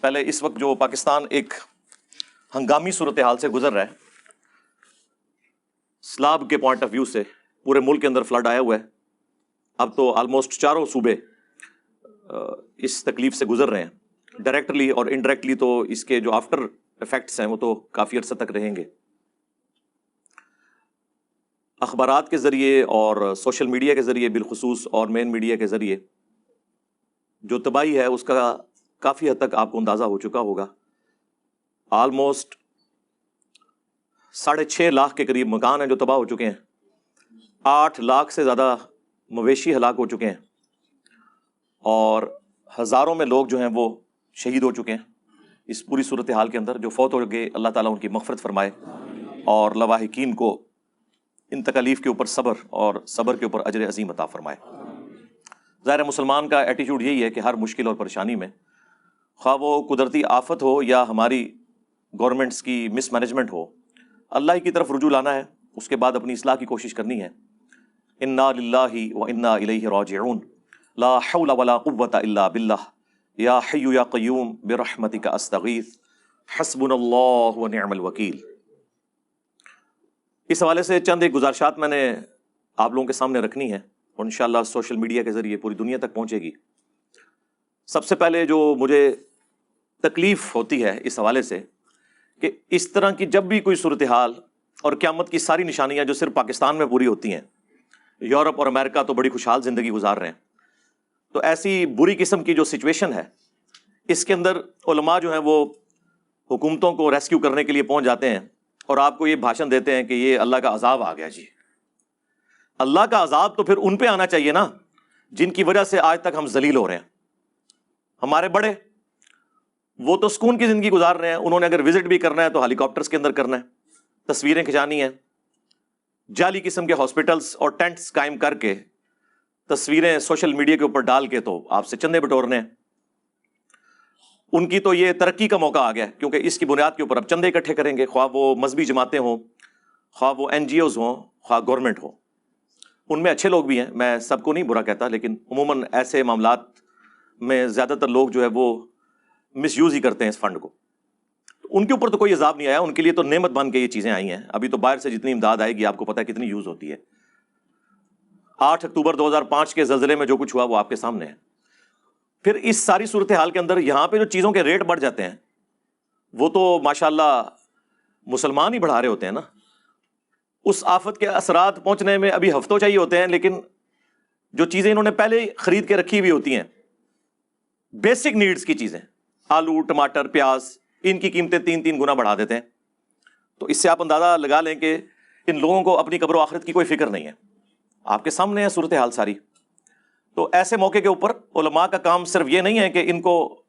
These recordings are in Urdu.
پہلے اس وقت جو پاکستان ایک ہنگامی صورتحال سے گزر رہا ہے، سیلاب کے پوائنٹ آف ویو سے پورے ملک کے اندر فلڈ آیا ہوا ہے. اب تو آلموسٹ چاروں صوبے اس تکلیف سے گزر رہے ہیں، ڈائریکٹلی اور انڈائریکٹلی. تو اس کے جو آفٹر افیکٹس ہیں وہ تو کافی عرصہ تک رہیں گے. اخبارات کے ذریعے اور سوشل میڈیا کے ذریعے بالخصوص اور مین میڈیا کے ذریعے جو تباہی ہے اس کا کافی حد تک آپ کو اندازہ ہو چکا ہوگا. آلموسٹ 6.5 لاکھ کے قریب مکان ہیں جو تباہ ہو چکے ہیں، 8 لاکھ سے زیادہ مویشی ہلاک ہو چکے ہیں، اور ہزاروں میں لوگ جو ہیں وہ شہید ہو چکے ہیں. اس پوری صورتحال کے اندر جو فوت ہو گئے، اللہ تعالیٰ ان کی مغفرت فرمائے اور لواحقین کو ان تکالیف کے اوپر صبر اور صبر کے اوپر اجر عظیم عطا فرمائے. ظاہر مسلمان کا ایٹیٹیوڈ یہی ہے کہ ہر مشکل اور پریشانی میں، خواہ وہ قدرتی آفت ہو یا ہماری گورنمنٹس کی مس مینجمنٹ ہو، اللہ کی طرف رجوع لانا ہے، اس کے بعد اپنی اصلاح کی کوشش کرنی ہے. انا للہ و انا الیہ راجعون، لا حول ولا قوۃ الا باللہ، یا حی یا قیوم برحمتک استغیث، حسبنا اللہ ونعم الوکیل. اس حوالے سے چند ایک گزارشات میں نے آپ لوگوں کے سامنے رکھنی ہے اور انشاءاللہ سوشل میڈیا کے ذریعے پوری دنیا تک پہنچے گی. سب سے پہلے جو مجھے تکلیف ہوتی ہے اس حوالے سے کہ اس طرح کی جب بھی کوئی صورتحال اور قیامت کی ساری نشانیاں جو صرف پاکستان میں پوری ہوتی ہیں، یورپ اور امریکہ تو بڑی خوشحال زندگی گزار رہے ہیں، تو ایسی بری قسم کی جو سچویشن ہے اس کے اندر علماء جو ہیں وہ حکومتوں کو ریسکیو کرنے کے لیے پہنچ جاتے ہیں اور آپ کو یہ بھاشن دیتے ہیں کہ یہ اللہ کا عذاب آ گیا. جی اللہ کا عذاب تو پھر ان پہ آنا چاہیے نا جن کی وجہ سے آج تک ہم ذلیل ہو رہے ہیں. ہمارے بڑے وہ تو سکون کی زندگی گزار رہے ہیں، انہوں نے اگر وزٹ بھی کرنا ہے تو ہیلی کاپٹرز کے اندر کرنا ہے، تصویریں کھچانی ہیں، جعلی قسم کے ہاسپٹلز اور ٹینٹس قائم کر کے تصویریں سوشل میڈیا کے اوپر ڈال کے تو آپ سے چندے بٹورنے ہیں. ان کی تو یہ ترقی کا موقع آ گیا کیونکہ اس کی بنیاد کے اوپر اب چندے اکٹھے کریں گے، خواہ وہ مذہبی جماعتیں ہوں، خواہ وہ NGOs ہوں، خواہ گورنمنٹ ہو. ان میں اچھے لوگ بھی ہیں، میں سب کو نہیں برا کہتا، لیکن عموماً ایسے معاملات میں زیادہ تر لوگ جو ہے وہ مس یوز ہی کرتے ہیں اس فنڈ کو. ان کے اوپر تو کوئی عذاب نہیں آیا، ان کے لیے تو نعمت بن کے یہ چیزیں آئی ہیں. ابھی تو باہر سے جتنی امداد آئے گی آپ کو پتہ ہے کتنی یوز ہوتی ہے. 8 اکتوبر 2005 کے زلزلے میں جو کچھ ہوا وہ آپ کے سامنے ہے. پھر اس ساری صورتحال کے اندر یہاں پہ جو چیزوں کے ریٹ بڑھ جاتے ہیں وہ تو ماشاءاللہ مسلمان ہی بڑھا رہے ہوتے ہیں نا. اس آفت کے اثرات پہنچنے میں ابھی ہفتوں چاہیے ہوتے ہیں، لیکن جو چیزیں انہوں نے پہلے خرید کے رکھی ہوئی ہوتی ہیں، بیسک نیڈز کی چیزیں، آلو، ٹماٹر، پیاز، ان کی قیمتیں 3 گنا بڑھا دیتے ہیں. تو اس سے آپ اندازہ لگا لیں کہ ان لوگوں کو اپنی قبر و آخرت کی کوئی فکر نہیں ہے. آپ کے سامنے ہے صورتحال ساری. تو ایسے موقع کے اوپر علماء کا کام صرف یہ نہیں ہے کہ ان کو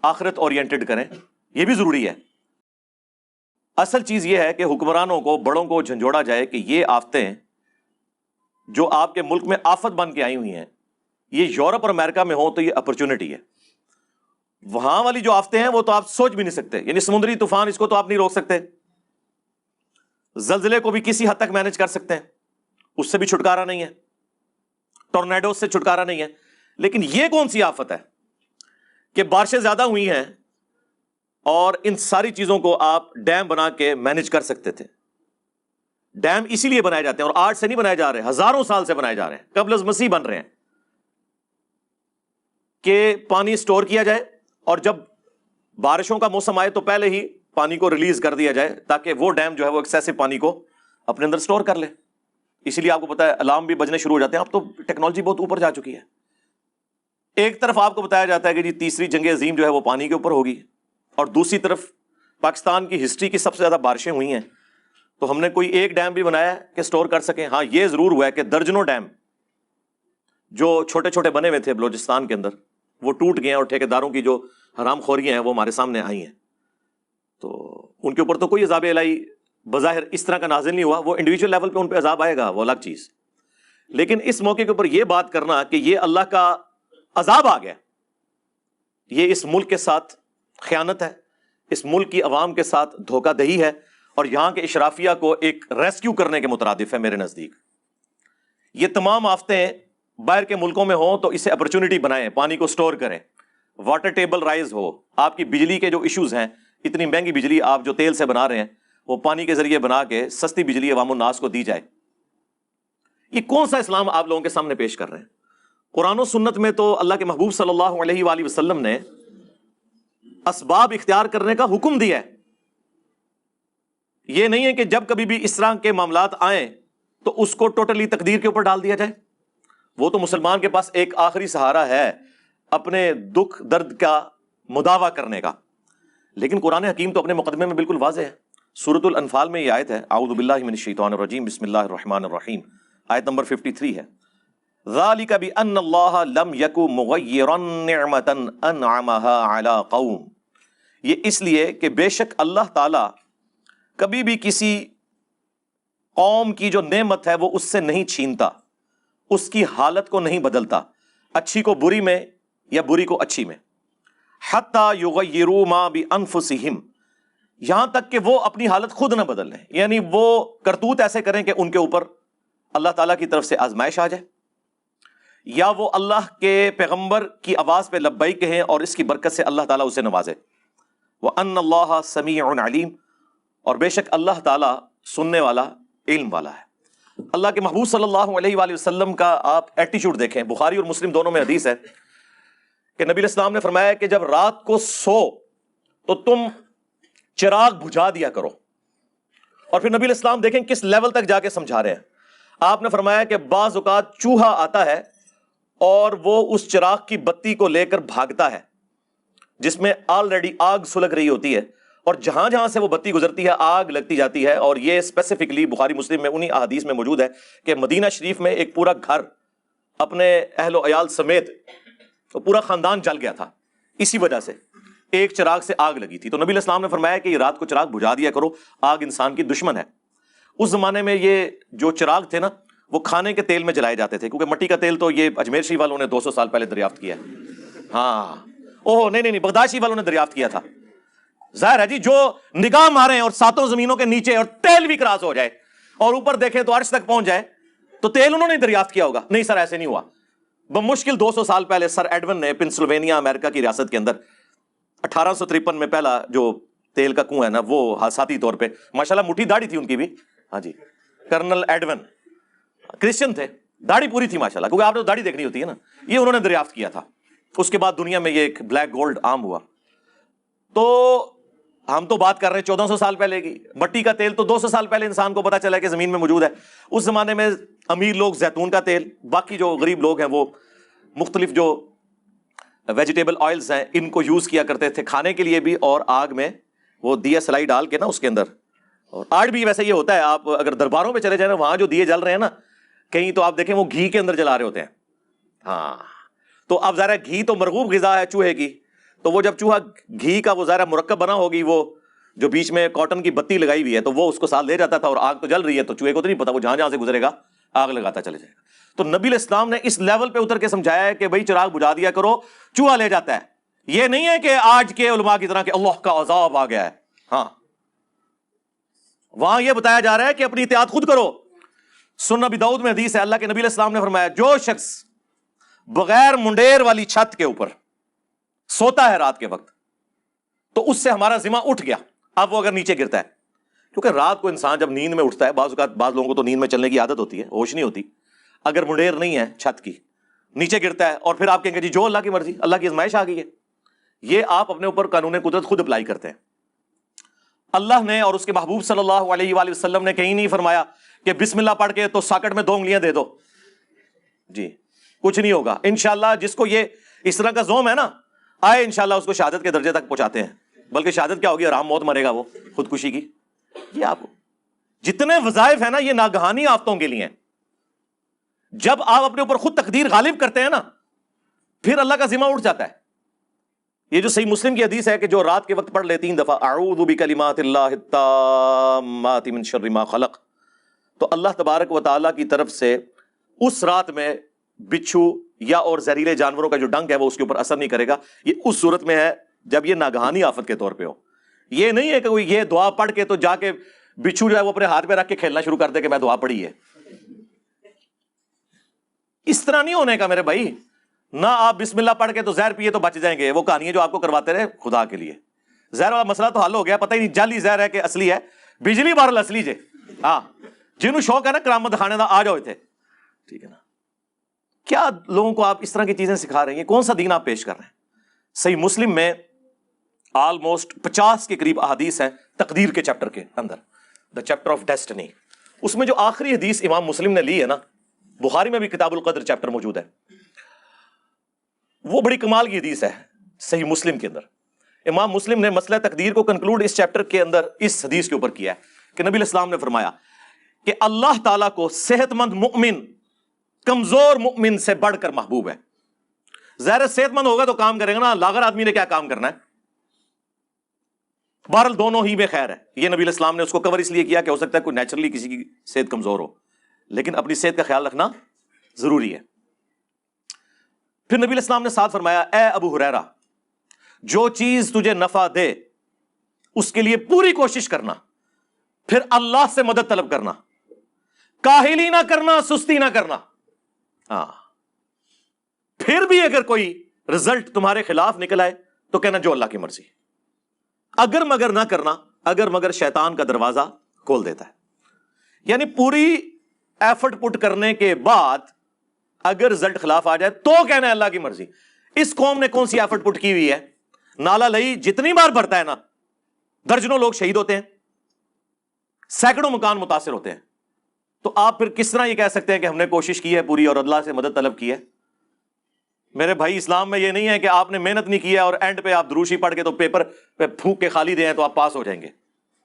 آخرت اورینٹڈ کریں، یہ بھی ضروری ہے. اصل چیز یہ ہے کہ حکمرانوں کو، بڑوں کو جھنجھوڑا جائے کہ یہ آفتیں جو آپ کے ملک میں آفت بن کے آئی ہوئی ہیں، یہ یورپ اور امریکہ میں ہوں تو یہ اپرچونٹی ہے. وہاں والی جو آفتیں ہیں وہ تو آپ سوچ بھی نہیں سکتے، یعنی سمندری طوفان اس کو تو آپ نہیں روک سکتے، زلزلے کو بھی کسی حد تک مینج کر سکتے ہیں، اس سے بھی چھٹکارا نہیں ہے، ٹورنیڈو سے چھٹکارا نہیں ہے. لیکن یہ کون سی آفت ہے کہ بارشیں زیادہ ہوئی ہیں اور ان ساری چیزوں کو آپ ڈیم بنا کے مینج کر سکتے تھے. ڈیم اسی لیے بنائے جاتے ہیں، اور آج سے نہیں بنائے جا رہے، ہزاروں سال سے بنائے جا رہے ہیں، قبل از مسیح بن رہے ہیں کہ پانی سٹور کیا جائے اور جب بارشوں کا موسم آئے تو پہلے ہی پانی کو ریلیز کر دیا جائے تاکہ وہ ڈیم جو ہے وہ ایکسیسو پانی کو اپنے اندر سٹور کر لے. اسی لیے آپ کو پتا ہے الارم بھی بجنے شروع ہو جاتے ہیں. اب تو ٹیکنالوجی بہت اوپر جا چکی ہے. ایک طرف آپ کو بتایا جاتا ہے کہ جی تیسری جنگ عظیم جو ہے وہ پانی کے اوپر ہوگی، اور دوسری طرف پاکستان کی ہسٹری کی سب سے زیادہ بارشیں ہوئی ہیں، تو ہم نے کوئی ایک ڈیم بھی بنایا ہے کہ سٹور کر سکیں. ہاں یہ ضرور ہوا ہے کہ درجنوں ڈیم جو چھوٹے چھوٹے بنے ہوئے تھے بلوچستان کے اندر وہ ٹوٹ گئے ہیں، اور ٹھیکیداروں کی جو حرام خوریاں ہیں وہ ہمارے سامنے آئی ہیں. تو ان کے اوپر تو کوئی عذاب الہی بظاہر اس طرح کا نازل نہیں ہوا، وہ انڈیویجول لیول پہ ان پہ عذاب آئے گا، وہ الگ چیز. لیکن اس موقع کے اوپر یہ بات کرنا کہ یہ اللہ کا عذاب آ گیا، یہ اس ملک کے ساتھ خیانت ہے، اس ملک کی عوام کے ساتھ دھوکہ دہی ہے، اور یہاں کے اشرافیہ کو ایک ریسکیو کرنے کے مترادف ہے میرے نزدیک. یہ تمام آفتیں باہر کے ملکوں میں ہوں تو اسے اپرچونٹی بنائیں، پانی کو سٹور کریں. واٹر ٹیبل رائز ہو، آپ کی بجلی کے جو ایشوز ہیں، اتنی مہنگی بجلی آپ جو تیل سے بنا رہے ہیں وہ پانی کے ذریعے بنا کے سستی بجلی عوام الناس کو دی جائے، یہ کون سا اسلام آپ لوگوں کے سامنے پیش کر رہے ہیں؟ قرآن و سنت میں تو اللہ کے محبوب صلی اللہ علیہ وآلہ وسلم نے اسباب اختیار کرنے کا حکم دیا ہے. یہ نہیں ہے کہ جب کبھی بھی اس طرح کے معاملات آئیں تو اس کو ٹوٹلی تقدیر کے اوپر ڈال دیا جائے. وہ تو مسلمان کے پاس ایک آخری سہارا ہے اپنے دکھ درد کا مداوع کرنے کا. لیکن قرآن حکیم تو اپنے مقدمے میں بالکل واضح ہے. سورۃ الانفال میں یہ آیت ہے، اعوذ باللہ من الشیطان الرجیم، بسم اللہ الرحمن الرحیم، آیت نمبر 53 ہے، ذالک بأن اللہ لم یک مغیرا نعمتا انعمها علی قوم. یہ اس لیے کہ بے شک اللہ تعالی کبھی بھی کسی قوم کی جو نعمت ہے وہ اس سے نہیں چھینتا، اس کی حالت کو نہیں بدلتا، اچھی کو بری میں یا بری کو اچھی میں، حتی یغیروا ما بانفسہم، یہاں تک کہ وہ اپنی حالت خود نہ بدل لیں، یعنی وہ کرتوت ایسے کریں کہ ان کے اوپر اللہ تعالیٰ کی طرف سے آزمائش آ جائے، یا وہ اللہ کے پیغمبر کی آواز پہ لبیک کہیں اور اس کی برکت سے اللہ تعالیٰ اسے نوازے. وَأَنَّ اللَّهَ سَمِيعٌ عَلِيمٌ، اور بے شک اللہ تعالیٰ سننے والا، علم والا ہے. اللہ کے محبوب صلی اللہ علیہ وآلہ وسلم کا آپ ایٹیچیوڈ دیکھیں، بخاری اور مسلم دونوں میں حدیث ہے کہ نبی علیہ السلام نے فرمایا کہ جب رات کو سو تو تم چراغ بجھا دیا کرو. اور پھر نبی علیہ السلام دیکھیں کس لیول تک جا کے سمجھا رہے ہیں. آپ نے فرمایا کہ بعض اوقات چوہا آتا ہے اور وہ اس چراغ کی بتی کو لے کر بھاگتا ہے جس میں آلریڈی آگ سلگ رہی ہوتی ہے، اور جہاں جہاں سے وہ بتی گزرتی ہے آگ لگتی جاتی ہے. اور یہ اسپیسیفکلی بخاری مسلم میں انہی احادیث میں موجود ہے کہ مدینہ شریف میں ایک پورا گھر اپنے اہل و عیال سمیت پورا خاندان جل گیا تھا، اسی وجہ سے ایک چراغ سے آگ لگی تھی. تو نبی علیہ السلام نے فرمایا کہ یہ رات کو چراغ بجھا دیا کرو، آگ انسان کی دشمن ہے. اس زمانے میں یہ جو چراغ تھے نا وہ کھانے کے تیل میں جلائے جاتے تھے، کیونکہ مٹی کا تیل تو یہ اجمیر شریف والوں نے 200 سال پہلے دریافت کیا ہے. ہاں اوہ نہیں، بغداد شریف والوں نے دریافت کیا تھا. ظاہر ہے جی، جو نگاہ مارے اور ساتوں زمینوں کے نیچے اور تیل بھی کراس ہو جائے اور اوپر دیکھیں تو عرش تک پہنچ جائے تو تیل انہوں نے دریافت کیا ہوگا. نہیں سر، ایسے نہیں ہوا. بمشکل 200 سال پہلے سر ایڈون نے پنسلوینیا امریکہ کی ریاست کے اندر 1853 میں پہلا جو تیل کا کنواں ہے نا، وہ حادثاتی طور پہ، ماشاءاللہ مٹھی داڑھی تھی ان کی بھی، ہاں جی، کرنل ایڈون کرسچن تھے، داڑھی پوری تھی ماشاءاللہ، کیونکہ آپ نے داڑھی دیکھنی ہوتی ہے نا. یہ انہوں نے دریافت کیا تھا. اس کے بعد دنیا میں یہ ایک بلیک گولڈ عام ہوا. تو ہم تو بات کر رہے ہیں 1400 سال پہلے کی. مٹی کا تیل تو 200 سال پہلے انسان کو پتا چلا کہ زمین میں موجود ہے. اس زمانے میں امیر لوگ زیتون کا تیل، باقی جو غریب لوگ ہیں وہ مختلف جو ویجیٹیبل آئلز ہیں ان کو یوز کیا کرتے تھے کھانے کے لیے بھی، اور آگ میں وہ دیے سلائی ڈال کے نا اس کے اندر. اور آج بھی ویسے یہ ہوتا ہے، آپ اگر درباروں پہ چلے جائیں نا، وہاں جو دیے جل رہے ہیں نا کہیں تو آپ دیکھیں وہ گھی کے اندر جلا رہے ہوتے ہیں. ہاں تو اب ظاہر گھی تو مرغوب غذا ہے چوہے کی، تو وہ جب چوہا گھی کا وہ ظاہر مرکب بنا ہوگی، وہ جو بیچ میں کاٹن کی بتی لگائی ہوئی ہے تو وہ اس کو ساتھ لے جاتا تھا، اور آگ تو جل رہی ہے تو چوہے کو تو نہیں پتا، وہ جہاں جہاں سے گزرے گا آگ لگاتا چلے جائے گا. تو نبی علیہ السلام نے اس لیول پہ اتر کے سمجھایا ہے کہ بھائی چراغ بجھا دیا کرو، چوہا لے جاتا ہے. یہ نہیں ہے کہ آج کے علماء کی طرح کہ اللہ کا عذاب آ گیا ہے. ہاں وہاں یہ بتایا جا رہا ہے کہ اپنی احتیاط خود کرو. سنن ابی داؤد میں حدیث ہے، اللہ کے نبی علیہ السلام نے فرمایا جو شخص بغیر منڈیر والی چھت کے اوپر سوتا ہے رات کے وقت تو اس سے ہمارا ذمہ اٹھ گیا. اب وہ اگر نیچے گرتا ہے، کیونکہ رات کو انسان جب نیند میں اٹھتا ہے، بعض اوقات بعض لوگوں کو تو نیند میں چلنے کی عادت ہوتی ہے، ہوش نہیں ہوتی، اگر منڈیر نہیں ہے چھت کی، نیچے گرتا ہے اور پھر آپ کہیں گے جی جو اللہ کی مرضی، اللہ کی آزمائش آ گئی ہے. یہ آپ اپنے اوپر قانون قدرت خود اپلائی کرتے ہیں. اللہ نے اور اس کے محبوب صلی اللہ علیہ وآلہ وسلم نے کہیں نہیں فرمایا کہ بسم اللہ پڑھ کے تو ساکٹ میں 2 انگلیاں دے دو، جی کچھ نہیں ہوگا. انشاءاللہ جس کو یہ اس طرح کا زوم ہے نا، آئے انشاءاللہ اس کو شہادت کے درجے تک پہنچاتے ہیں. بلکہ شہادت کیا ہوگی، آرام موت مرے گا وہ خودکشی کی. یہ آپ جتنے وظائف ہیں نا یہ ناگہانی آفتوں کے لیے ہیں. جب آپ اپنے اوپر خود تقدیر غالب کرتے ہیں نا پھر اللہ کا ذمہ اٹھ جاتا ہے. یہ جو صحیح مسلم کی حدیث ہے کہ جو رات کے وقت پڑھ لے 3 دفعہ اعوذ بکلمات اللہ التامات من شر ما خلق، تو اللہ تبارک و تعالیٰ کی طرف سے اس رات میں بچھو یا اور زہریلے جانوروں کا جو ڈنک ہے وہ اس کے اوپر اثر نہیں کرے گا. یہ اس صورت میں ہے جب یہ ناگہانی آفت کے طور پہ ہو. یہ نہیں ہے کہ کوئی یہ دعا پڑھ کے تو جا کے بچھو جو ہے وہ اپنے ہاتھ پہ رکھ کے کھیلنا شروع کر دے کہ میں دعا پڑھی ہے. اس طرح نہیں ہونے کا میرے بھائی. نہ آپ بسم اللہ پڑھ کے تو زہر پیے تو بچ جائیں گے، وہ کہانی ہے جو آپ کو کرواتے رہے خدا کے لیے. زہر والا مسئلہ تو حل ہو گیا، پتہ ہی نہیں جعلی زہر ہے کہ اصلی ہے. بجلی بارل اصلی جے. ہاں جنہوں شوق ہے نا کرامت دکھانے دا آ جاؤ اتنے، ٹھیک ہے نا. کیا لوگوں کو آپ اس طرح کی چیزیں سکھا رہے ہیں؟ کون سا دین آپ پیش کر رہے ہیں؟ صحیح مسلم میں آلموسٹ 50 کے قریب احادیث ہیں تقدیر کے چیپٹر کے اندر، دا چیپٹر آف ڈیسٹنی. اس میں جو آخری حدیث امام مسلم نے لی ہے نا، بخاری میں بھی کتاب القدر چیپٹر موجود ہے، وہ بڑی کمال کی حدیث ہے. صحیح مسلم کے اندر امام مسلم نے مسئلہ تقدیر کو کنکلوڈ اس چیپٹر کے اندر اس حدیث کے اوپر کیا ہے کہ نبی علیہ السلام نے فرمایا کہ اللہ تعالیٰ کو صحت مند مؤمن کمزور مؤمن سے بڑھ کر محبوب ہے. ظاہر صحت مند ہوگا تو کام کرے گا نا، لاغر آدمی نے کیا کام کرنا ہے؟ بہرحال دونوں ہی میں خیر ہے. یہ نبی علیہ السلام نے اس کو کور اس لیے کیا کہ ہو سکتا ہے کوئی نیچرلی کسی کی صحت کمزور ہو، لیکن اپنی صحت کا خیال رکھنا ضروری ہے. پھر نبی علیہ السلام نے ساتھ فرمایا، اے ابو ہریرہ، جو چیز تجھے نفع دے اس کے لیے پوری کوشش کرنا، پھر اللہ سے مدد طلب کرنا، کاہلی نہ کرنا، سستی نہ کرنا. ہاں پھر بھی اگر کوئی رزلٹ تمہارے خلاف نکل آئے تو کہنا جو اللہ کی مرضی. اگر مگر نہ کرنا، اگر مگر شیطان کا دروازہ کھول دیتا ہے. یعنی پوری ایفرٹ پٹ کرنے کے بعد اگر رزلٹ خلاف آ جائے تو کہنا ہے اللہ کی مرضی. اس قوم نے کون سی ایفرٹ پٹ کی ہوئی ہے؟ نالا لئی جتنی بار بھرتا ہے نا، درجنوں لوگ شہید ہوتے ہیں، سینکڑوں مکان متاثر ہوتے ہیں. تو آپ پھر کس طرح یہ کہہ سکتے ہیں کہ ہم نے کوشش کی ہے پوری اور اللہ سے مدد طلب کی ہے؟ میرے بھائی اسلام میں یہ نہیں ہے کہ آپ نے محنت نہیں کی ہے اور اینڈ پہ آپ دروشی پڑھ کے تو پیپر پہ پھونک کے خالی دیں تو آپ پاس ہو جائیں گے.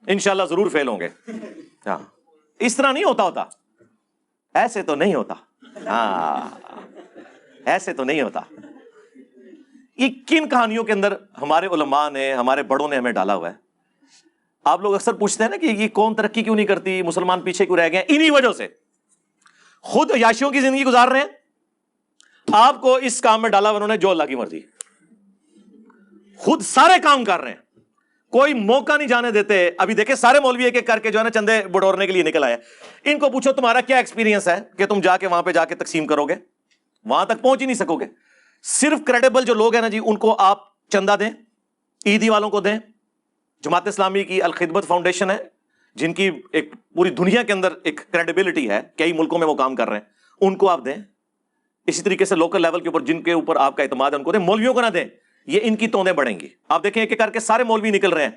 انشاءاللہ ضرور فیل ہوں گے. ہاں اس طرح نہیں ہوتا. ایسے تو نہیں ہوتا. ہاں ایسے تو نہیں ہوتا. یہ کن کہانیوں کے اندر ہمارے علماء نے، ہمارے بڑوں نے ہمیں ڈالا ہوا ہے. آپ لوگ اکثر پوچھتے ہیں نا کہ یہ قوم ترقی کیوں نہیں کرتی، مسلمان پیچھے کیوں رہ گئے ہیں؟ انہی وجہ سے. خود عیاشیوں کی زندگی گزار رہے ہیں، آپ کو اس کام میں ڈالا انہوں نے جو اللہ کی مرضی. خود سارے کام کر رہے ہیں، کوئی موقع نہیں جانے دیتے. ابھی دیکھیں سارے مولوی ایک ایک کر کے جو ہے نا چندے بٹورنے کے لیے نکل آئے. ان کو پوچھو تمہارا کیا ایکسپیرینس ہے کہ تم جا کے وہاں پہ جا کے تقسیم کرو گے؟ وہاں تک پہنچ ہی نہیں سکو گے. صرف کریڈیبل جو لوگ ہیں نا جی، ان کو آپ چندہ دیں، عیدی والوں کو دیں. جماعت اسلامی کی الخدمت فاؤنڈیشن ہے جن کی ایک پوری دنیا کے اندر ایک کریڈیبلٹی ہے، کئی ملکوں میں وہ کام کر رہے ہیں، ان کو آپ دیں. اسی طریقے سے لوکل لیول کے اوپر جن کے اوپر آپ کا اعتماد ہے ان کو دیں. مولویوں کو نہ دیں، یہ ان کی توندیں بڑھیں گی. آپ دیکھیں ایک ایک کر کے سارے مولوی نکل رہے ہیں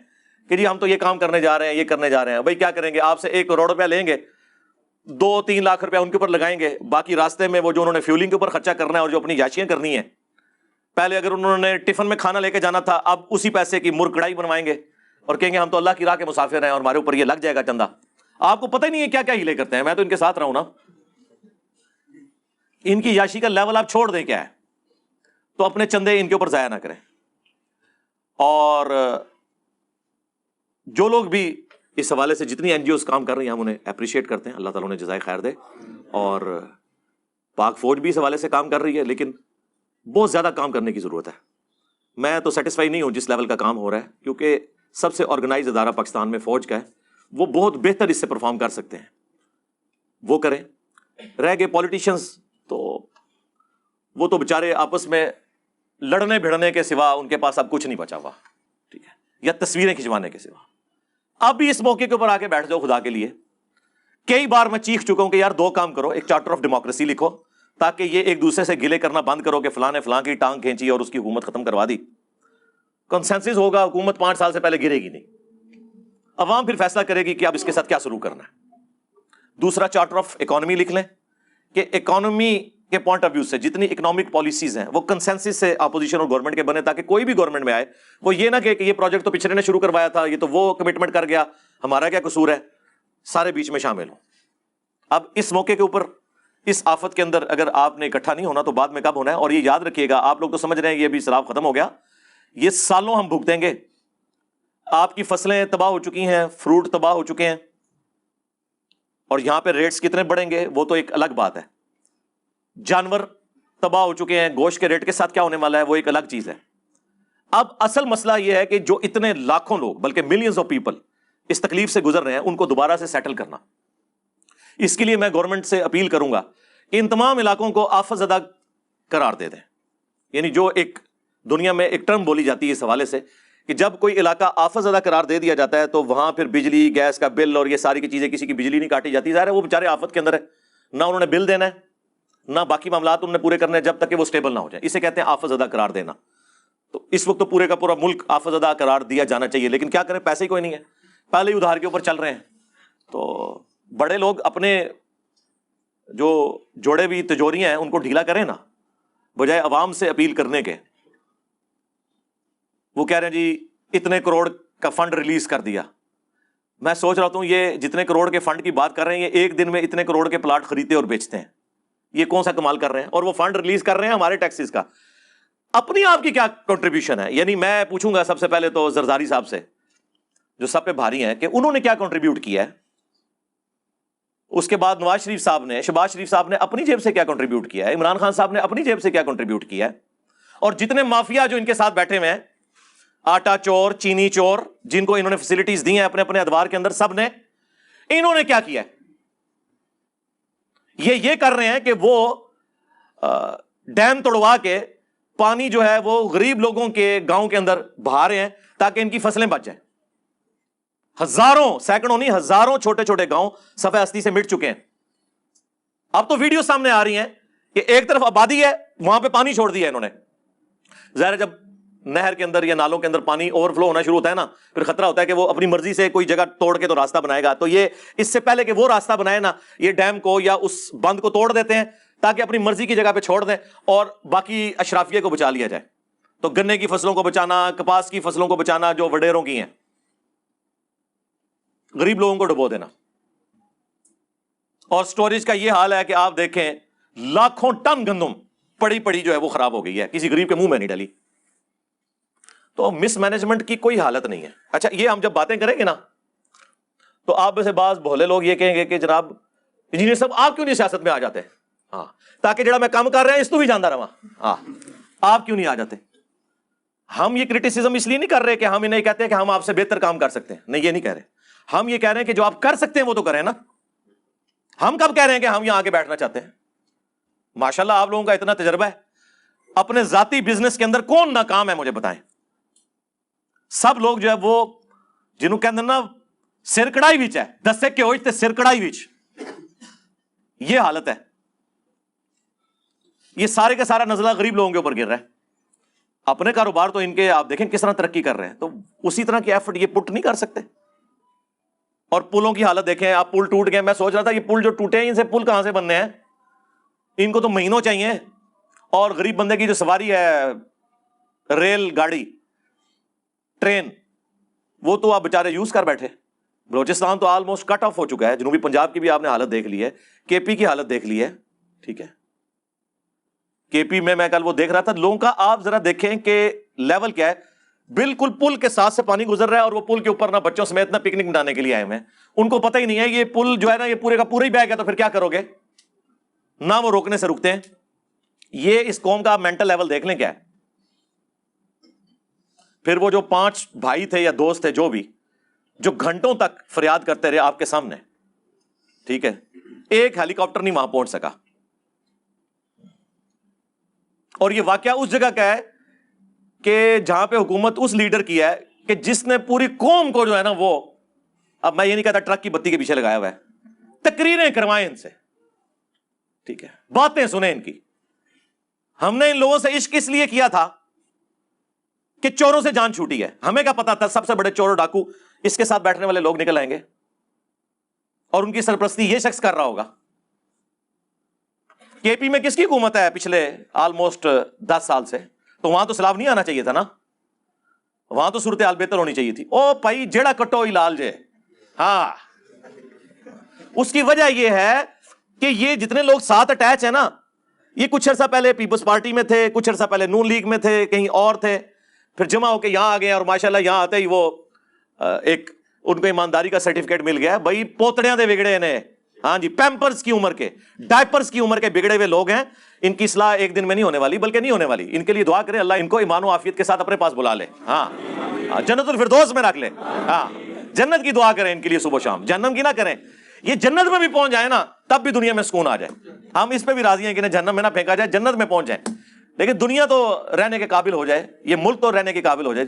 کہ جی ہم تو یہ کام کرنے جا رہے ہیں، یہ کرنے جا رہے ہیں. بھائی کیا کریں گے؟ آپ سے 1 کروڑ روپیہ لیں گے، 2-3 لاکھ روپیہ ان کے اوپر لگائیں گے، باقی راستے میں وہ جو انہوں نے فیولنگ کے اوپر خرچہ کرنا ہے اور جو اپنی یاشیاں کرنی ہے، پہلے اگر انہوں نے ٹفن میں کھانا لے کے جانا تھا، اب اسی پیسے کی مرغ کڑھائی بنوائیں گے اور کہیں گے ہم تو اللہ کی راہ کے مسافر ہیں اور ہمارے اوپر یہ لگ جائے گا چندہ. آپ کو پتہ ہی نہیں ہے کیا کیا ہیلے کرتے ہیں. میں تو ان کے ساتھ رہا ہوں نا. ان کی یاشی کا لیول آپ چھوڑ دیں کیا ہے، تو اپنے چندے ان کے اوپر ضائع نہ کریں. اور جو لوگ بھی اس حوالے سے جتنی این جی اوز کام کر رہی ہیں ہم انہیں اپریشیٹ کرتے ہیں. اللہ تعالیٰ انہیں جزائے خیر دے. اور پاک فوج بھی اس حوالے سے کام کر رہی ہے، لیکن بہت زیادہ کام کرنے کی ضرورت ہے. میں تو سیٹسفائی نہیں ہوں جس لیول کا کام ہو رہا ہے، کیونکہ سب سے آرگنائز ادارہ پاکستان میں فوج کا ہے. وہ بہت بہتر اس سے پرفارم کر سکتے ہیں، وہ کریں. رہ گئے پولیٹیشنز تو وہ تو بےچارے آپس میں لڑنے بھڑنے کے سوا ان کے پاس اب کچھ نہیں بچا ہوا، ٹھیک ہے، یا تصویریں کھنچوانے کے سوا. اب بھی اس موقع کے اوپر آ کے بیٹھ جاؤ خدا کے لیے. کئی بار میں چیخ چکا ہوں کہ یار 2 کام کرو. ایک چارٹر آف ڈیموکریسی لکھو تاکہ یہ ایک دوسرے سے گلے کرنا بند کرو کہ فلاں نے فلاں کی ٹانگ کھینچی اور اس کی حکومت ختم کروا دی. کنسنسس ہوگا، حکومت 5 سال سے پہلے گرے گی نہیں. عوام پھر فیصلہ کرے گی کہ اب اس کے ساتھ کیا سلوک کرنا ہے. دوسرا چارٹر آف اکانومی لکھ لیں کہ اکانومی کے پوائنٹ آف ویو سے جتنی اکنامک پالیسیز ہیں وہ کنسنسس سے اپوزیشن اور گورنمنٹ کے بنے، تاکہ کوئی بھی گورنمنٹ میں آئے وہ یہ نہ کہ یہ پروجیکٹ تو پچھلے نے شروع کروایا تھا، یہ تو وہ کمٹمنٹ کر گیا، ہمارا کیا قصور ہے. سارے بیچ میں شامل ہوں. اب اس موقع کے اوپر اس آفت کے اندر اگر آپ نے اکٹھا نہیں ہونا تو بعد میں کب ہونا ہے. اور یہ یاد رکھیے گا، آپ لوگ تو سمجھ رہے ہیں یہ ابھی سیلاب ختم ہو گیا، یہ سالوں ہم بھگتیں گے. آپ کی فصلیں تباہ ہو چکی ہیں، فروٹ تباہ ہو چکے ہیں، اور یہاں پہ ریٹس کتنے بڑھیں گے وہ تو ایک الگ بات ہے. جانور تباہ ہو چکے ہیں، گوشت کے ریٹ کے ساتھ کیا ہونے والا ہے وہ ایک الگ چیز ہے. اب اصل مسئلہ یہ ہے کہ جو اتنے لاکھوں لوگ بلکہ ملینز آف پیپل اس تکلیف سے گزر رہے ہیں ان کو دوبارہ سے سیٹل کرنا. اس کے لیے میں گورنمنٹ سے اپیل کروں گا کہ ان تمام علاقوں کو آفت زدہ قرار دے دیں. یعنی جو ایک دنیا میں ایک ٹرم بولی جاتی ہے اس حوالے سے کہ جب کوئی علاقہ آفت زدہ قرار دے دیا جاتا ہے تو وہاں پھر بجلی گیس کا بل اور یہ ساری کی چیزیں، کسی کی بجلی نہیں کاٹی جاتی، ظاہر ہے وہ بیچارے آفت کے اندر ہے، نہ انہوں نے بل دینا ہے نہ باقی معاملات انہوں نے پورے کرنے ہیں جب تک کہ وہ سٹیبل نہ ہو جائے. اسے کہتے ہیں آفت زدہ قرار دینا. تو اس وقت تو پورے کا پورا ملک آفت زدہ قرار دیا جانا چاہیے، لیکن کیا کریں، پیسے ہی کوئی نہیں ہے، پہلے ہی ادھار کے اوپر چل رہے ہیں. تو بڑے لوگ اپنے جو جوڑے بھی تجوریاں ہیں ان کو ڈھیلا کریں نا، بجائے عوام سے اپیل کرنے کے. وہ کہہ رہے ہیں جی اتنے کروڑ کا فنڈ ریلیز کر دیا. میں سوچ رہا ہوں یہ جتنے کروڑ کے فنڈ کی بات کر رہے ہیں، یہ ایک دن میں اتنے کروڑ کے پلاٹ خریدتے اور بیچتے ہیں، یہ کون سا کمال کر رہے ہیں؟ اور وہ فنڈ ریلیز کر رہے ہیں ہمارے ٹیکسز کا. اپنی آپ کی کیا کنٹریبیوشن ہے؟ یعنی میں پوچھوں گا سب سے پہلے تو زرداری صاحب سے جو سب پہ بھاری ہیں کہ انہوں نے کیا کنٹریبیوٹ کیا ہے. اس کے بعد نواز شریف صاحب نے، شہباز شریف صاحب نے اپنی جیب سے کیا کنٹریبیوٹ کیا ہے، عمران خان صاحب نے اپنی جیب سے کیا کنٹریبیوٹ کیا ہے، اور جتنے مافیا جو ان کے ساتھ بیٹھے ہوئے ہیں، آٹا چور، چینی چور، جن کو انہوں نے فیسلٹیز دی ہیں اپنے اپنے ادوار کے اندر، سب نے انہوں نے کیا کیا ہے؟ یہ کر رہے ہیں کہ وہ ڈیم توڑوا کے پانی جو ہے وہ غریب لوگوں کے گاؤں کے اندر بہا رہے ہیں تاکہ ان کی فصلیں بچ جائیں. ہزاروں، سینکڑوں نہیں، ہزاروں چھوٹے چھوٹے گاؤں صفحہ ہستی سے مٹ چکے ہیں. اب تو ویڈیو سامنے آ رہی ہیں کہ ایک طرف آبادی ہے، وہاں پہ پانی چھوڑ دیا انہوں نے. ظاہر ہے جب نہر کے اندر یا نالوں کے اندر پانی اوور فلو ہونا شروع ہوتا ہے نا، پھر خطرہ ہوتا ہے کہ وہ اپنی مرضی سے کوئی جگہ توڑ کے تو راستہ بنائے گا. تو یہ اس سے پہلے کہ وہ راستہ بنائے نا، یہ ڈیم کو یا اس بند کو توڑ دیتے ہیں تاکہ اپنی مرضی کی جگہ پہ چھوڑ دیں اور باقی اشرافیہ کو بچا لیا جائے. تو گنے کی فصلوں کو بچانا، کپاس کی فصلوں کو بچانا جو وڈیروں کی ہیں، غریب لوگوں کو ڈبو دینا. اور سٹوریج کا یہ حال ہے کہ آپ دیکھیں لاکھوں ٹن گندم پڑی پڑی جو ہے وہ خراب ہو گئی ہے، کسی غریب کے منہ میں نہیں ڈلی. تو مس مینجمنٹ کی کوئی حالت نہیں ہے. اچھا یہ ہم جب باتیں کریں گے نا تو آپ میں سے بعض بھولے لوگ یہ کہیں گے کہ جناب انجینئر صاحب آپ کیوں نہیں سیاست میں آ جاتے؟ ہاں، تاکہ جڑا میں کام کر رہا ہوں اس تو بھی جانتا رہا. ہاں، آپ کیوں نہیں آ جاتے؟ ہم یہ کرٹیسزم اس لیے نہیں کر رہے کہ ہم انہیں کہتے ہیں کہ ہم آپ سے بہتر کام کر سکتے ہیں، نہیں، یہ نہیں کہہ رہے. ہم یہ کہہ رہے ہیں کہ جو آپ کر سکتے ہیں وہ تو کریں نا. ہم کب کہہ رہے ہیں کہ ہم یہاں آگے بیٹھنا چاہتے ہیں؟ ماشاءاللہ آپ لوگوں کا اتنا تجربہ ہے. اپنے ذاتی بزنس کے اندر کون ناکام ہے مجھے بتائیں؟ سب لوگ جو ہے وہ جنہوں کہ اندر نا سر کڑائی وچ ہے، دسے کہ ہوئی تے سر کڑائی وچ، یہ حالت ہے. یہ سارے کا سارا نزلہ غریب لوگوں کے اوپر گر رہا ہے. اپنے کاروبار تو ان کے آپ دیکھیں کس طرح ترقی کر رہے ہیں، تو اسی طرح کی ایفرٹ یہ پٹ نہیں کر سکتے. اور پلوں کی حالت دیکھیں آپ، پل ٹوٹ گئے. میں سوچ رہا تھا یہ پل جو ٹوٹے ہیں ان سے پل کہاں سے بننے ہیں؟ ان کو تو مہینوں چاہیے. اور غریب بندے کی جو سواری ہے ریل گاڑی، ٹرین، وہ تو آپ بیچارے یوز کر بیٹھے. بلوچستان تو آلموسٹ کٹ آف ہو چکا ہے. جنوبی پنجاب کی بھی آپ نے حالت دیکھ لی ہے، کے پی کی حالت دیکھ لی ہے. ٹھیک ہے، کے پی میں کل وہ دیکھ رہا تھا لوگوں کا. آپ ذرا دیکھیں کہ لیول کیا ہے. بالکل پل کے ساتھ سے پانی گزر رہا ہے اور وہ پل کے اوپر نہ بچوں سمیت نہ پکنک منانے کے لیے آئے ہوئے ہیں. ان کو پتہ ہی نہیں ہے یہ پل جو ہے نا یہ پورے کا پورا ہی بیگ ہے، تو پھر کیا کرو گے؟ نہ وہ روکنے سے رکتے ہیں. یہ اس قوم کا مینٹل لیول دیکھ لیں کیا ہے. پھر وہ جو 5 بھائی تھے یا دوست تھے جو بھی، جو گھنٹوں تک فریاد کرتے رہے آپ کے سامنے، ٹھیک ہے، ایک ہیلی کاپٹر نہیں وہاں پہنچ سکا. اور یہ واقعہ اس جگہ کا ہے کہ جہاں پہ حکومت اس لیڈر کی ہے کہ جس نے پوری قوم کو جو ہے نا وہ، اب میں یہ نہیں کہتا ٹرک کی بتی کے پیچھے لگایا ہوا ہے، تقریریں کروائیں ان سے، ٹھیک ہے، باتیں سنیں ان کی. ہم نے ان لوگوں سے عشق اس لیے کیا تھا کہ چوروں سے جان چھوٹی ہے. ہمیں کیا پتا تھا سب سے بڑے چور ڈاکو اس کے ساتھ بیٹھنے والے لوگ نکل آئیں گے اور ان کی سرپرستی یہ شخص کر رہا ہوگا. کے پی میں کس کی حکومت ہے پچھلے آلموسٹ 10 سال سے؟ تو وہاں تو سیلاب نہیں آنا چاہیے تھا نا، وہاں تو صورتحال بہتر ہونی چاہیے تھی. او بھائی جیڑا کٹو ہی لال جے. ہاں، اس کی وجہ یہ ہے کہ یہ جتنے لوگ ساتھ اٹیچ ہیں نا، یہ کچھ عرصہ پہلے پیپلز پارٹی میں تھے، کچھ عرصہ پہلے نون لیگ میں تھے، کہیں اور تھے، پھر جمع ہو کے یہاں آ گئے اور ماشاءاللہ یہاں آتے ہی وہ ایک ان کو ایمانداری کا سرٹیفکیٹ مل گیا. بھائی پوتڑیاں دے بگڑے نے، ہاں جی، پیمپرز کی عمر کے، ڈائپرز کی عمر کے بگڑے ہوئے لوگ ہیں. ان کی اصلاح ایک دن میں نہیں ہونے والی، بلکہ نہیں ہونے والی. ان کے لیے دعا کرے اللہ ان کو ایمان و عافیت کے ساتھ اپنے پاس بلا لے. ہاں، جنت الفردوس میں رکھ لے. ہاں، جنت کی دعا کریں ان کے لیے صبح و شام، جہنم کی نہ کریں. یہ جنت میں بھی پہنچ جائے نا تب بھی دنیا میں سکون آ جائے. ہم اس پہ بھی راضی ہیں کہ جہنم میں نہ پھینکا جائے، جنت میں پہنچ جائیں. لیکن دنیا تو رہنے کے قابل ہو جائے، یہ ملک تو رہنے کے قابل ہو جائے،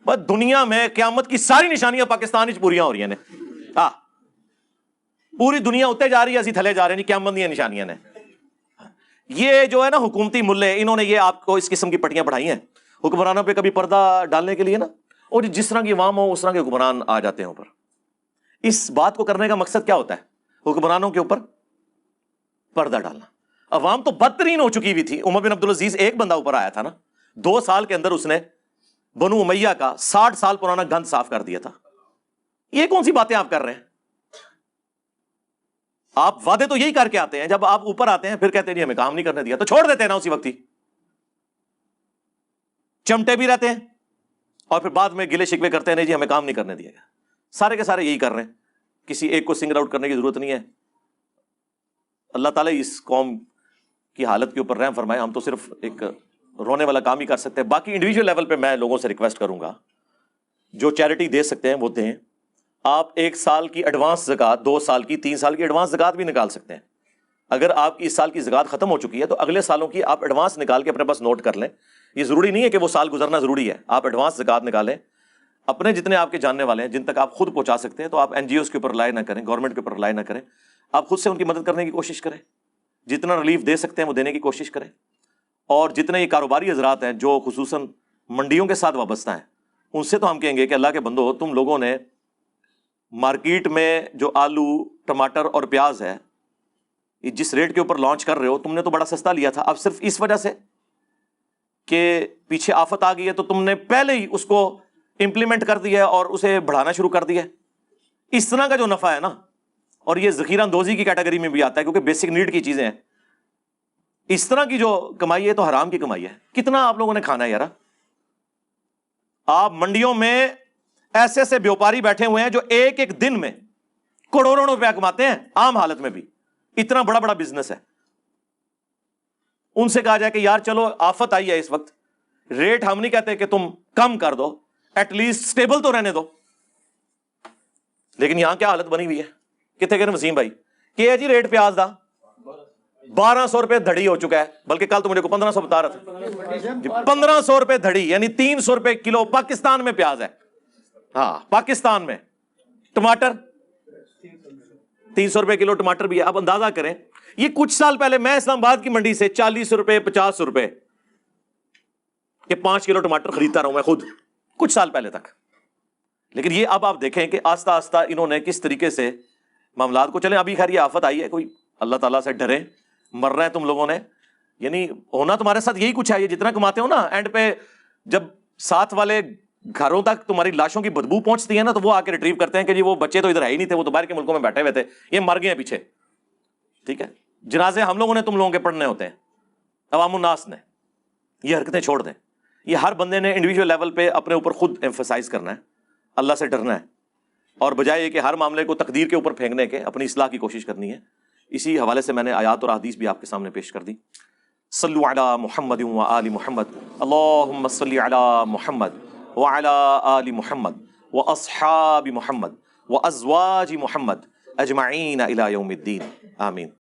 بس دنیا میں قیامت کی ساری نشانیاں پاکستان وچ پوریاں ہو رہی ہیں، ہاں پوری دنیا اتنے جا رہی ہے، اسی تھلے جا رہے ہیں، قیامت دی نشانیاں نے۔ یہ جو ہے نا حکومتی ملے، انہوں نے یہ آپ کو اس قسم کی پٹیاں پڑھائی ہیں حکمرانوں پہ کبھی پردہ ڈالنے کے لیے نا، اور جس طرح کی عوام ہو اس طرح کے حکمران آ جاتے ہیں اوپر۔ اس بات کو کرنے کا مقصد کیا ہوتا ہے؟ حکمرانوں کے اوپر پردہ ڈالنا۔ عوام تو بدترین ہو چکی ہوئی تھی، عمر بن عبدالعزیز ایک بندہ اوپر آیا تھا نا، 2 سال کے اندر اس نے بنو امیہ کا 60 سال پرانا گند صاف کر دیا تھا۔ یہ کون سی باتیں آپ کر رہے ہیں؟ آپ وعدے تو یہی کر کے آتے ہیں، جب آپ اوپر آتے ہیں پھر کہتے ہیں جی ہمیں کام نہیں کرنے دیا، تو چھوڑ دیتے ہیں نا اسی وقت ہی، چمٹے بھی رہتے ہیں اور پھر بعد میں گلے شکوے کرتے ہیں نہیں جی ہمیں کام نہیں کرنے دیا گیا۔ سارے کے سارے یہی کر رہے ہیں، کسی ایک کو سنگل آؤٹ کرنے کی ضرورت نہیں ہے۔ اللہ تعالیٰ اس قوم کی حالت کے اوپر رحم فرمائے، ہم تو صرف ایک رونے والا کام ہی کر سکتے ہیں۔ باقی انڈیویجول لیول پہ میں لوگوں سے ریکویسٹ کروں گا، جو چیریٹی دے سکتے ہیں وہ دیں۔ آپ 1 سال کی ایڈوانس زکوٰۃ، 2 سال کی، 3 سال کی ایڈوانس زکوٰۃ بھی نکال سکتے ہیں۔ اگر آپ کی اس سال کی زکوٰۃ ختم ہو چکی ہے تو اگلے سالوں کی آپ ایڈوانس نکال کے اپنے پاس نوٹ کر لیں۔ یہ ضروری نہیں ہے کہ وہ سال گزرنا ضروری ہے، آپ ایڈوانس زکوٰۃ نکالیں، اپنے جتنے آپ کے جاننے والے ہیں جن تک آپ خود پہنچا سکتے ہیں، تو آپ NGOs کے اوپر رلائی نہ کریں، گورنمنٹ کے اوپر رلائی نہ کریں، آپ خود سے ان کی مدد کرنے کی کوشش کریں، جتنا ریلیف دے سکتے ہیں وہ دینے کی کوشش کریں۔ اور جتنے یہ کاروباری حضرات ہیں جو خصوصاً منڈیوں کے ساتھ وابستہ ہیں، ان سے تو ہم کہیں گے کہ اللہ کے بندو، تم لوگوں نے مارکیٹ میں جو آلو، ٹماٹر اور پیاز ہے، یہ جس ریٹ کے اوپر لانچ کر رہے ہو، تم نے تو بڑا سستا لیا تھا، اب صرف اس وجہ سے کہ پیچھے آفت آ گئی ہے تو تم نے پہلے ہی اس کو امپلیمنٹ کر دیا ہے اور اسے بڑھانا شروع کر دیا ہے۔ اس طرح کا جو نفع ہے نا، اور یہ ذخیرہ اندوزی کی کیٹیگری میں بھی آتا ہے کیونکہ بیسک نیڈ کی چیزیں ہیں، اس طرح کی جو کمائی ہے تو حرام کی کمائی ہے۔ کتنا آپ لوگوں نے کھانا ہے یار؟ آپ منڈیوں میں ایسے ایسے بیوپاری بیٹھے ہوئے ہیں جو ایک ایک دن میں کروڑوں روپیہ کماتے ہیں، عام حالت میں بھی اتنا بڑا بڑا بزنس ہے۔ ان سے کہا جائے کہ یار چلو آفت آئی ہے اس وقت، ریٹ ہم نہیں کہتے کہ تم کم کر دو، ایٹ لیسٹ سٹیبل تو رہنے دو۔ لیکن یہاں کیا حالت بنی ہوئی ہے، کتنے کہ وسیم بھائی کہ ہے جی ریٹ پیاز دا 1200 روپے دھڑی ہو چکا ہے، بلکہ کل تو مجھے کو 1500 بتا رہا تھا، 1500 روپے دھڑی، یعنی 300 روپے کلو پاکستان میں پیاز ہے۔ ہاں پاکستان میں ٹماٹر 300 روپے کلو ٹماٹر بھی ہے۔ اب اندازہ کریں، یہ کچھ سال پہلے میں اسلام آباد کی منڈی سے 40 روپے 50 روپے کہ 5 کلو ٹماٹر خریدتا رہا ہوں میں خود کچھ سال پہلے تک۔ لیکن یہ اب آپ دیکھیں کہ آہستہ آہستہ انہوں نے کس طریقے سے معاملات کو چلیں۔ ابھی خیر یہ آفت آئی ہے، کوئی اللہ تعالیٰ سے ڈریں، مر رہے ہیں تم لوگوں نے، یعنی ہونا تمہارے ساتھ یہی کچھ ہے۔ یہ جتنا کماتے ہو نا، اینڈ پہ جب ساتھ والے گھروں تک تمہاری لاشوں کی بدبو پہنچتی ہے نا، تو وہ آ کے ریٹریو کرتے ہیں کہ جی وہ بچے تو ادھر ہے ہی نہیں تھے، وہ تو باہر کے ملکوں میں بیٹھے ہوئے تھے، یہ مر گئے ہیں پیچھے۔ ٹھیک ہے، جنازے ہم لوگوں نے تم لوگوں کے پڑھنے ہوتے ہیں، عوام الناس نے۔ یہ حرکتیں چھوڑ دیں، یہ ہر بندے نے انڈیویجول لیول پہ اپنے اوپر خود ایمفسائز کرنا ہے، اللہ سے ڈرنا ہے، اور بجائے یہ کہ ہر معاملے کو تقدیر کے اوپر پھینکنے کے اپنی اصلاح کی کوشش کرنی ہے۔ اسی حوالے سے میں نے آیات اور احادیث بھی آپ کے سامنے پیش کر دی۔ صلو علی محمد و آل محمد، اللہم صلی علی محمد وعلی آل محمد واصحاب محمد وازواج محمد اجمعین الی یوم الدین، آمین۔